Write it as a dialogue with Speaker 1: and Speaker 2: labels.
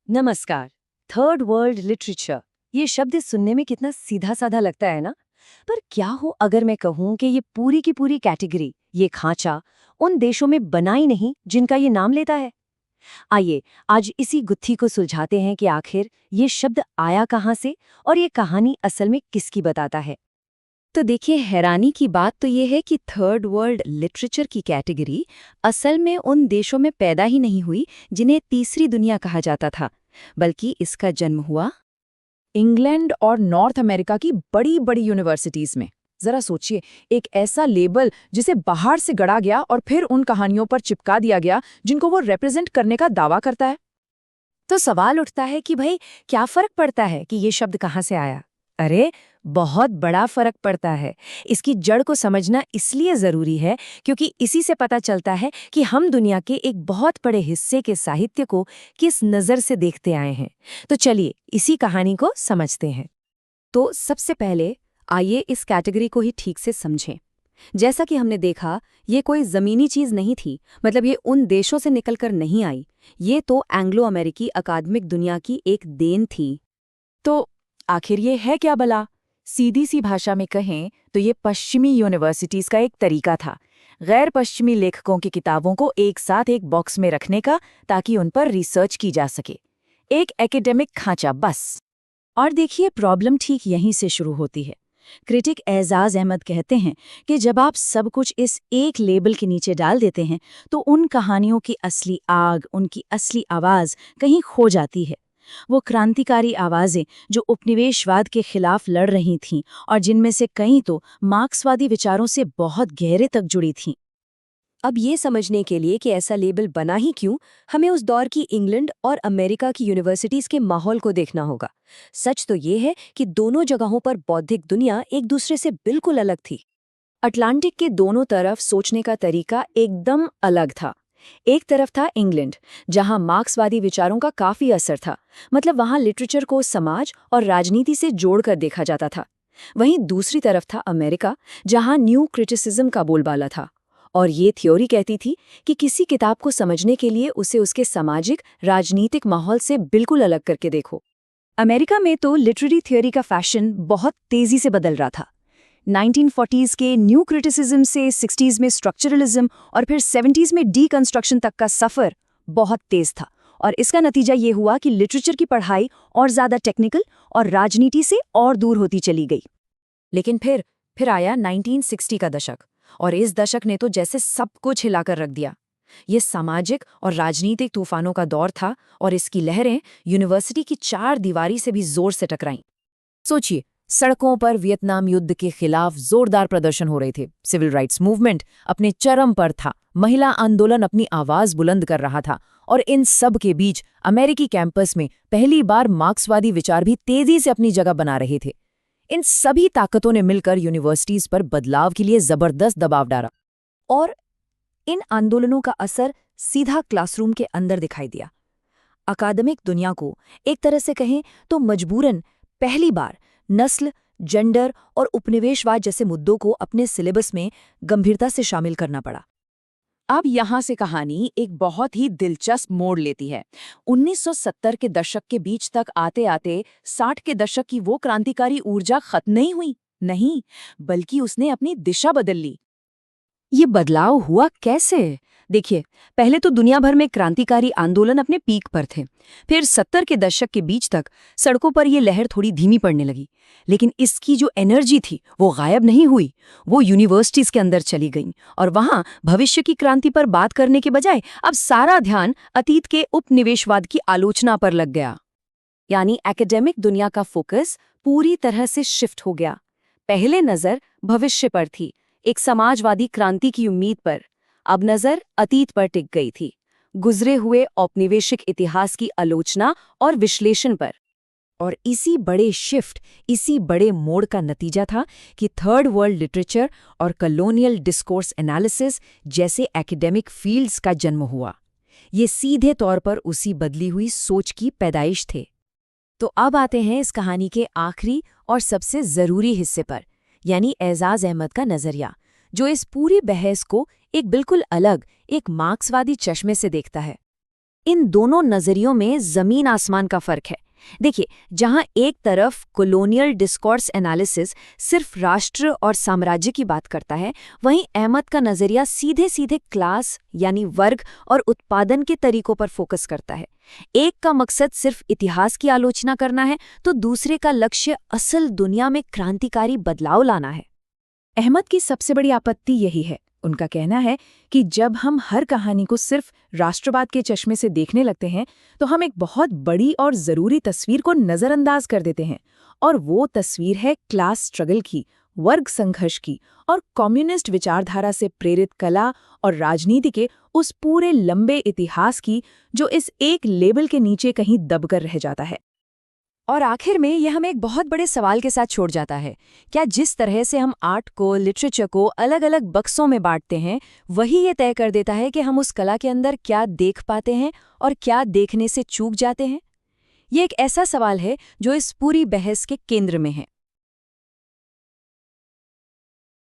Speaker 1: नमस्कार। Third world literature, ये शब्द सुनने में कितना सीधा साधा लगता है ना। पर क्या हो अगर मैं कहूँ कि ये पूरी की पूरी कैटेगरी, ये खांचा उन देशों में बना ही नहीं जिनका ये नाम लेता है। आइए आज इसी गुत्थी को सुलझाते हैं कि आखिर ये शब्द आया कहाँ से और ये कहानी असल में किसकी बताता है। तो देखिए, हैरानी की बात तो ये है कि थर्ड वर्ल्ड लिटरेचर की कैटेगरी असल में उन देशों में पैदा ही नहीं हुई जिन्हें तीसरी दुनिया कहा जाता था, बल्कि इसका जन्म हुआ
Speaker 2: इंग्लैंड और नॉर्थ अमेरिका की बड़ी बड़ी यूनिवर्सिटीज में। जरा सोचिए, एक ऐसा लेबल जिसे बाहर से गढ़ा गया और फिर उन कहानियों पर चिपका दिया गया जिनको वो रिप्रेजेंट करने का दावा करता है।
Speaker 1: तो सवाल उठता है कि भाई क्या फर्क पड़ता है कि ये शब्द कहाँ से आया। अरे बहुत बड़ा फर्क पड़ता है। इसकी जड़ को समझना इसलिए जरूरी है क्योंकि इसी से पता चलता है कि हम दुनिया के एक बहुत बड़े हिस्से के साहित्य को किस नज़र से देखते आए हैं। तो चलिए इसी कहानी को समझते हैं। तो सबसे पहले आइए इस कैटेगरी को ही ठीक से समझें। जैसा कि हमने देखा, ये कोई ज़मीनी चीज़ नहीं थी, मतलब ये उन देशों से निकलकर नहीं आई। ये तो एंग्लो अमेरिकी अकादमिक दुनिया की एक देन थी।
Speaker 2: तो आखिर ये है क्या भला? सीधी सी भाषा में कहें तो ये पश्चिमी यूनिवर्सिटीज का एक तरीका था, गैर पश्चिमी लेखकों की किताबों को एक साथ एक बॉक्स में रखने का, ताकि उन पर रिसर्च की जा सके। एक एकेडमिक खांचा बस।
Speaker 1: और देखिए, प्रॉब्लम ठीक यहीं से शुरू होती है। क्रिटिक एजाज अहमद कहते हैं कि जब आप सब कुछ इस एक लेबल के नीचे डाल देते हैं तो उन कहानियों की असली आग, उनकी असली आवाज़ कहीं खो जाती है। वो क्रांतिकारी आवाज़ें जो उपनिवेशवाद के खिलाफ लड़ रही थीं और जिनमें से कई तो मार्क्सवादी विचारों से बहुत गहरे तक जुड़ी थीं। अब ये समझने के लिए कि ऐसा लेबल बना ही क्यों, हमें उस दौर की इंग्लैंड और अमेरिका की यूनिवर्सिटीज़ के माहौल को देखना होगा। सच तो ये है कि दोनों जगहों पर बौद्धिक दुनिया एक दूसरे से बिल्कुल अलग थी। अटलांटिक के दोनों तरफ सोचने का तरीका एकदम अलग था। एक तरफ था इंग्लैंड, जहां मार्क्सवादी विचारों का काफी असर था, मतलब वहां लिटरेचर को समाज और राजनीति से जोड़कर देखा जाता था। वहीं दूसरी तरफ था अमेरिका, जहां न्यू क्रिटिसिज्म का बोलबाला था। और ये थ्योरी कहती थी कि किसी किताब को समझने के लिए उसे उसके सामाजिक राजनीतिक माहौल से बिल्कुल अलग करके देखो। अमेरिका में तो लिटरेरी थ्योरी का फैशन बहुत तेजी से बदल रहा था। 1940s के न्यू क्रिटिसिज्म से 60s में स्ट्रक्चरलिज्म और फिर 70s में डीकंस्ट्रक्शन तक का सफ़र बहुत तेज था। और इसका नतीजा ये हुआ कि लिटरेचर की पढ़ाई और ज़्यादा टेक्निकल और राजनीति से और दूर होती चली गई।
Speaker 2: लेकिन फिर आया 1960 का दशक, और इस दशक ने तो जैसे सब कुछ हिलाकर रख दिया। ये सामाजिक और राजनीतिक तूफानों का दौर था, और इसकी लहरें यूनिवर्सिटी की चार दीवारी से भी जोर से टकराईं। सोचिए, सड़कों पर वियतनाम युद्ध के खिलाफ जोरदार प्रदर्शन हो रहे थे, सिविल राइट्स मूवमेंट अपने चरम पर था, महिला आंदोलन अपनी आवाज बुलंद कर रहा था, और इन सब के बीच अमेरिकी कैंपस में पहली बार मार्क्सवादी विचार भी तेजी से अपनी जगह बना रहे थे। इन सभी ताकतों ने मिलकर यूनिवर्सिटीज पर बदलाव के लिए जबरदस्त दबाव डाला, और इन आंदोलनों का असर सीधा क्लासरूम के अंदर दिखाई दिया। अकादमिक दुनिया को एक तरह से कहें तो मजबूरन पहली बार नस्ल, जेंडर और उपनिवेशवाद जैसे मुद्दों को अपने सिलेबस में गंभीरता से शामिल करना पड़ा। अब यहाँ से कहानी एक बहुत ही दिलचस्प मोड़ लेती है। 1970 के दशक के बीच तक आते आते 60 के दशक की वो क्रांतिकारी ऊर्जा खत्म नहीं हुई, नहीं, बल्कि उसने अपनी दिशा बदल ली।
Speaker 1: ये बदलाव हुआ कैसे? देखिए, पहले तो दुनिया भर में क्रांतिकारी आंदोलन अपने पीक पर थे। फिर 70 के दशक के बीच तक सड़कों पर ये लहर थोड़ी धीमी पड़ने लगी, लेकिन इसकी जो एनर्जी थी वो गायब नहीं हुई। वो यूनिवर्सिटीज के अंदर चली गई, और वहां भविष्य की क्रांति पर बात करने के बजाय अब सारा ध्यान अतीत के उपनिवेशवाद की आलोचना पर लग गया। यानी एकेडमिक दुनिया का फोकस पूरी तरह से शिफ्ट हो गया। पहले नजर भविष्य पर थी, एक समाजवादी क्रांति की उम्मीद पर। अब नजर अतीत पर टिक गई थी, गुजरे हुए औपनिवेशिक इतिहास की आलोचना और विश्लेषण पर। और इसी बड़े शिफ्ट, इसी बड़े मोड़ का नतीजा था कि थर्ड वर्ल्ड लिटरेचर और कॉलोनियल डिस्कोर्स एनालिसिस जैसे एकेडमिक फील्ड्स का जन्म हुआ। ये सीधे तौर पर उसी बदली हुई सोच की पैदाइश थे। तो अब आते हैं इस कहानी के आखिरी और सबसे ज़रूरी हिस्से पर, यानी एजाज अहमद का नज़रिया, जो इस पूरी बहस को एक बिल्कुल अलग, एक मार्क्सवादी चश्मे से देखता है।
Speaker 2: इन दोनों नजरियों में जमीन आसमान का फर्क है। देखिए, जहां एक तरफ कॉलोनियल डिस्कोर्स एनालिसिस सिर्फ राष्ट्र और साम्राज्य की बात करता है, वहीं अहमद का नजरिया सीधे सीधे क्लास यानी वर्ग और उत्पादन के तरीकों पर फोकस करता है। एक का मकसद सिर्फ इतिहास की आलोचना करना है, तो दूसरे का लक्ष्य असल दुनिया में क्रांतिकारी बदलाव लाना है।
Speaker 1: अहमद की सबसे बड़ी आपत्ति यही है। उनका कहना है कि जब हम हर कहानी को सिर्फ राष्ट्रवाद के चश्मे से देखने लगते हैं तो हम एक बहुत बड़ी और ज़रूरी तस्वीर को नज़रअंदाज कर देते हैं, और वो तस्वीर है क्लास स्ट्रगल की, वर्ग संघर्ष की और कम्युनिस्ट विचारधारा से प्रेरित कला और राजनीति के उस पूरे लंबे इतिहास की जो इस एक लेबल के नीचे कहीं दबकर रह जाता है।
Speaker 2: और आखिर में यह हमें एक बहुत बड़े सवाल के साथ छोड़ जाता है। क्या जिस तरह से हम आर्ट को, लिटरेचर को अलग अलग बक्सों में बांटते हैं, वही ये तय कर देता है कि हम उस कला के अंदर क्या देख पाते हैं और क्या देखने से चूक जाते हैं? ये एक ऐसा सवाल है जो इस पूरी बहस के केंद्र में है।